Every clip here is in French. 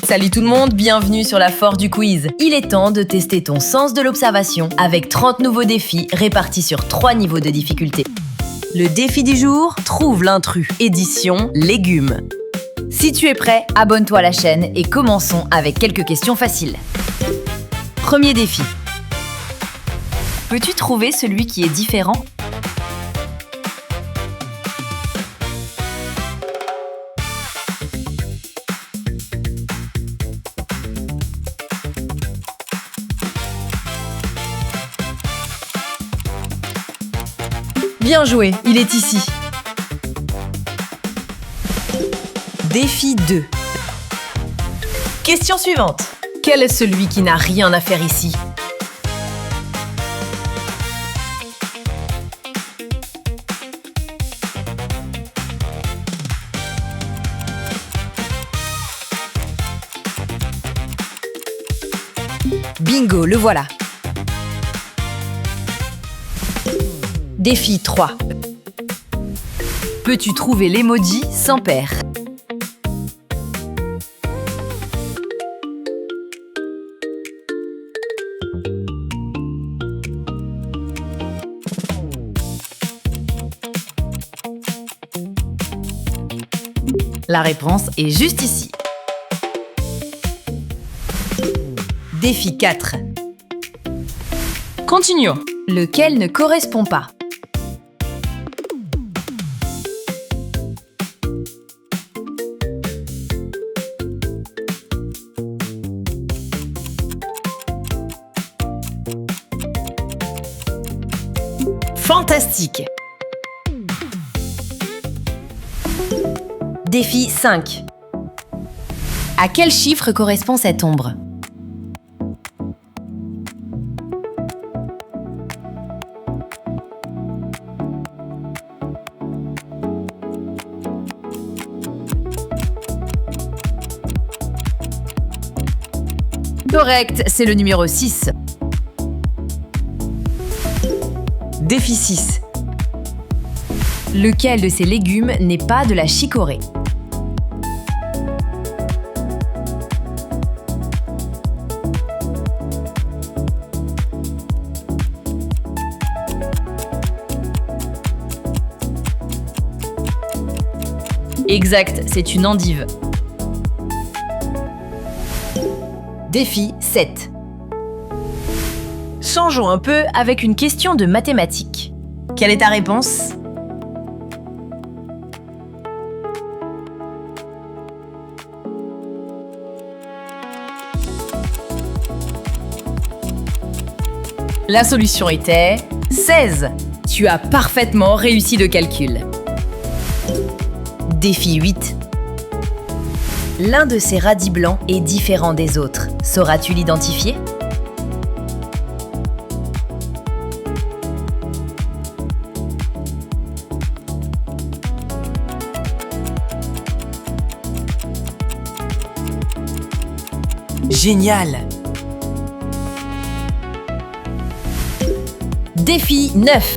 Salut tout le monde, bienvenue sur la force du quiz. Il est temps de tester ton sens de l'observation avec 30 nouveaux défis répartis sur 3 niveaux de difficulté. Le défi du jour, trouve l'intrus, édition légumes. Si tu es prêt, abonne-toi à la chaîne et commençons avec quelques questions faciles. Premier défi. Peux-tu trouver celui qui est différent ? Bien joué, il est ici. Défi 2. Question suivante. Quel est celui qui n'a rien à faire ici ? Bingo, le voilà. Défi 3. Peux-tu trouver l'emoji sans paire ? La réponse est juste ici. Défi 4. Continuons. Lequel ne correspond pas ? Fantastique! Défi 5. À quel chiffre correspond cette ombre ? Correct, c'est le numéro 6. Défi 6. Lequel de ces légumes n'est pas de la chicorée ? Exact, c'est une endive. Défi 7. Changeons un peu avec une question de mathématiques. Quelle est ta réponse ? La solution était 16. Tu as parfaitement réussi le calcul. Défi 8. L'un de ces radis blancs est différent des autres. Sauras-tu l'identifier ? Génial! Défi 9.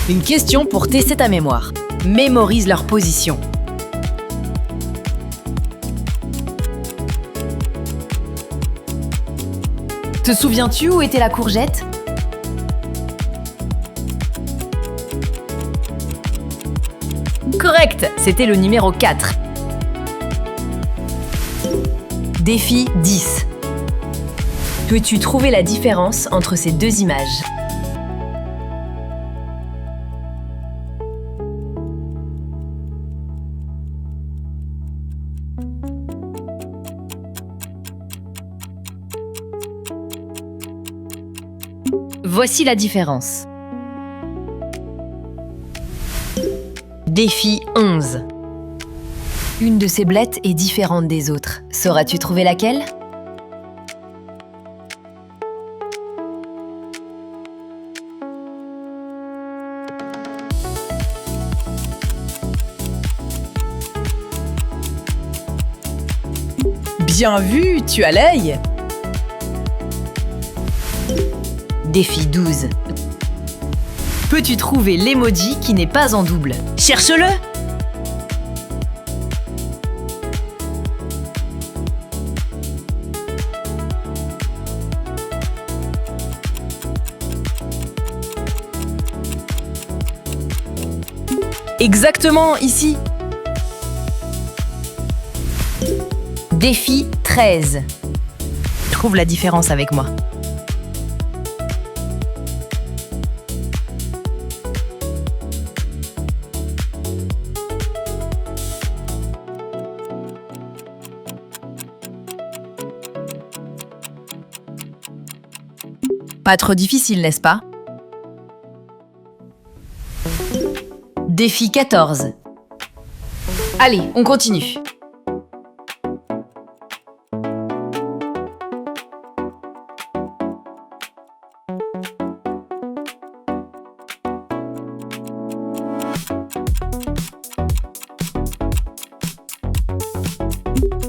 Une question pour tester ta mémoire. Mémorise leur position. Te souviens-tu où était la courgette ? Correct, c'était le numéro 4. Défi 10. Peux-tu trouver la différence entre ces deux images ? Voici la différence. Défi 11. Une de ces blettes est différente des autres. Sauras-tu trouver laquelle ? Bien vu, tu as l'œil ! Défi 12. Peux-tu trouver l'emoji qui n'est pas en double ? Cherche-le ! Exactement, ici. Défi 13. Trouve la différence avec moi. Pas trop difficile, n'est-ce pas? Défi 14. Allez, on continue.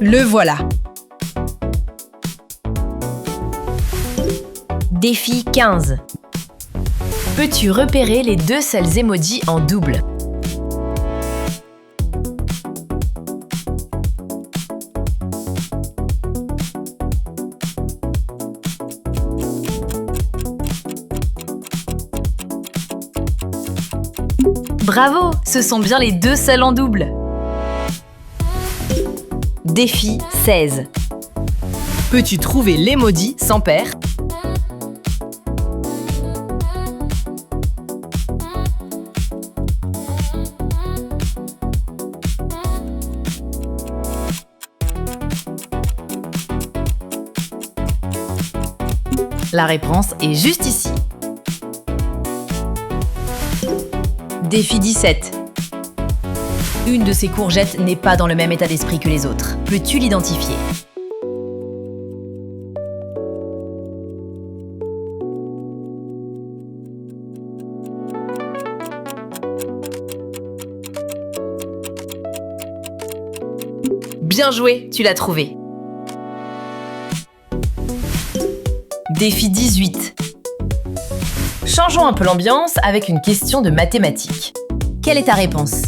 Le voilà. Défi 15. Peux-tu repérer les deux seuls emojis en double? Bravo, ce sont bien les deux seuls en double. Défi 16. Peux-tu trouver l'emoji sans paire? La réponse est juste ici. Défi 17. Une de ces courgettes n'est pas dans le même état d'esprit que les autres. Peux-tu l'identifier? Bien joué, tu l'as trouvé. Défi 18. Changeons un peu l'ambiance avec une question de mathématiques. Quelle est ta réponse?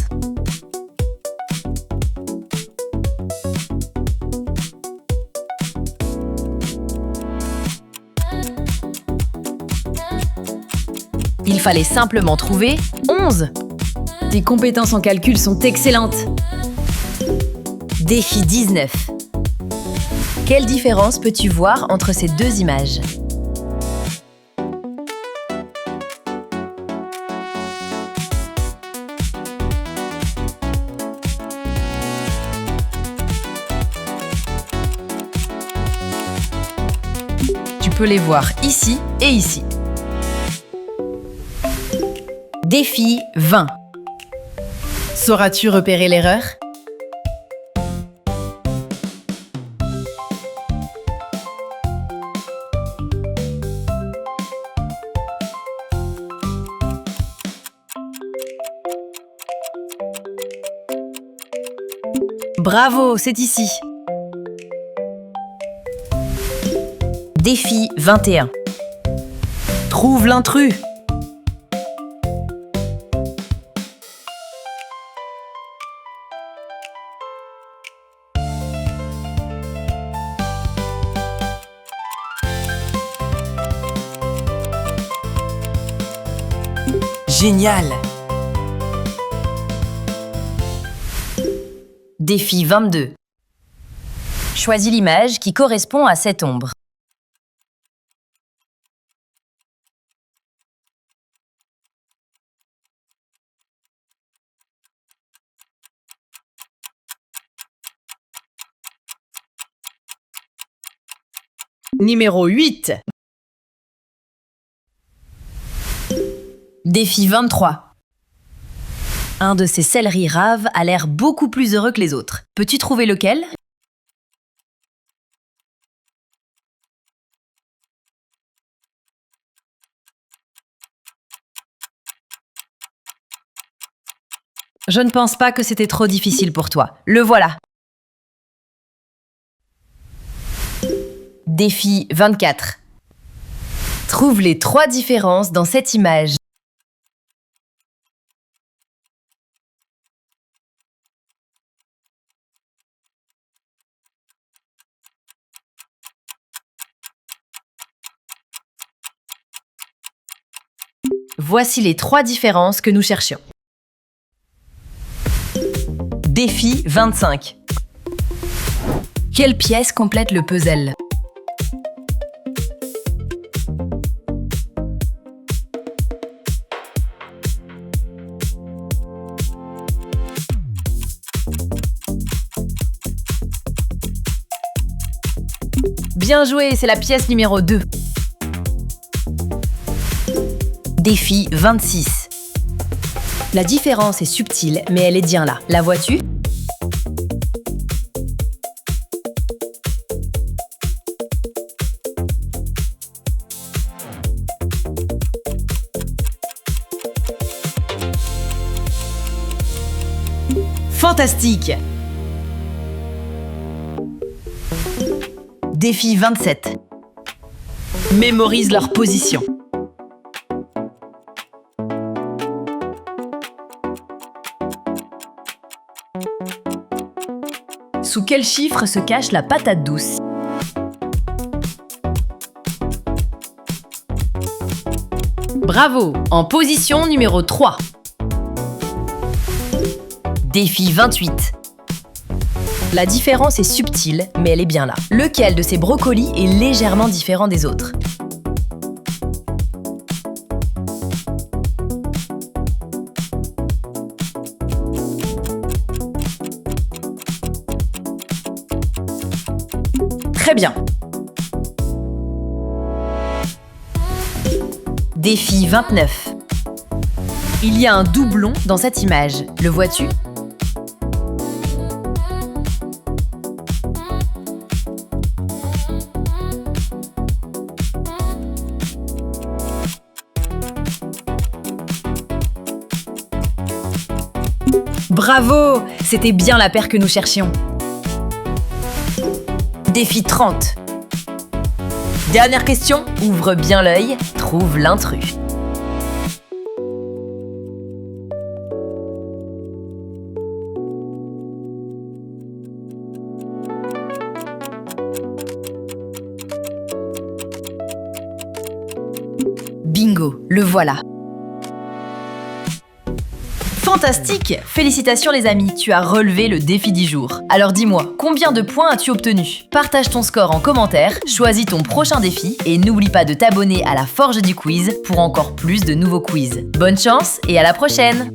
Il fallait simplement trouver 11. Tes compétences en calcul sont excellentes. Défi 19. Quelle différence peux-tu voir entre ces deux images? Tu peux les voir ici et ici. Défi 20. Sauras-tu repérer l'erreur? Bravo, c'est ici. Défi 21. Trouve l'intrus. Génial! Défi 22. Choisis l'image qui correspond à cette ombre. Numéro 8. Défi 23. Un de ces céleris raves a l'air beaucoup plus heureux que les autres. Peux-tu trouver lequel? Je ne pense pas que c'était trop difficile pour toi. Le voilà. Défi 24. Trouve les 3 différences dans cette image. Voici les 3 différences que nous cherchions. Défi 25. Quelle pièce complète le puzzle? Bien joué, c'est la pièce numéro 2. Défi 26. La différence est subtile, mais elle est bien là. La vois-tu? Fantastique! Défi 27. Mémorise leur position. Sous quel chiffre se cache la patate douce? Bravo! En position numéro 3. Défi 28. La différence est subtile, mais elle est bien là. Lequel de ces brocolis est légèrement différent des autres? Très bien. Défi 29. Il y a un doublon dans cette image. Le vois-tu? Bravo! C'était bien la paire que nous cherchions. Défi 30. Dernière question, ouvre bien l'œil, trouve l'intrus. Bingo, le voilà. Fantastique! Félicitations les amis, tu as relevé le défi du jour. Alors dis-moi, combien de points as-tu obtenu? Partage ton score en commentaire, choisis ton prochain défi et n'oublie pas de t'abonner à la Forge du Quiz pour encore plus de nouveaux quiz. Bonne chance et à la prochaine!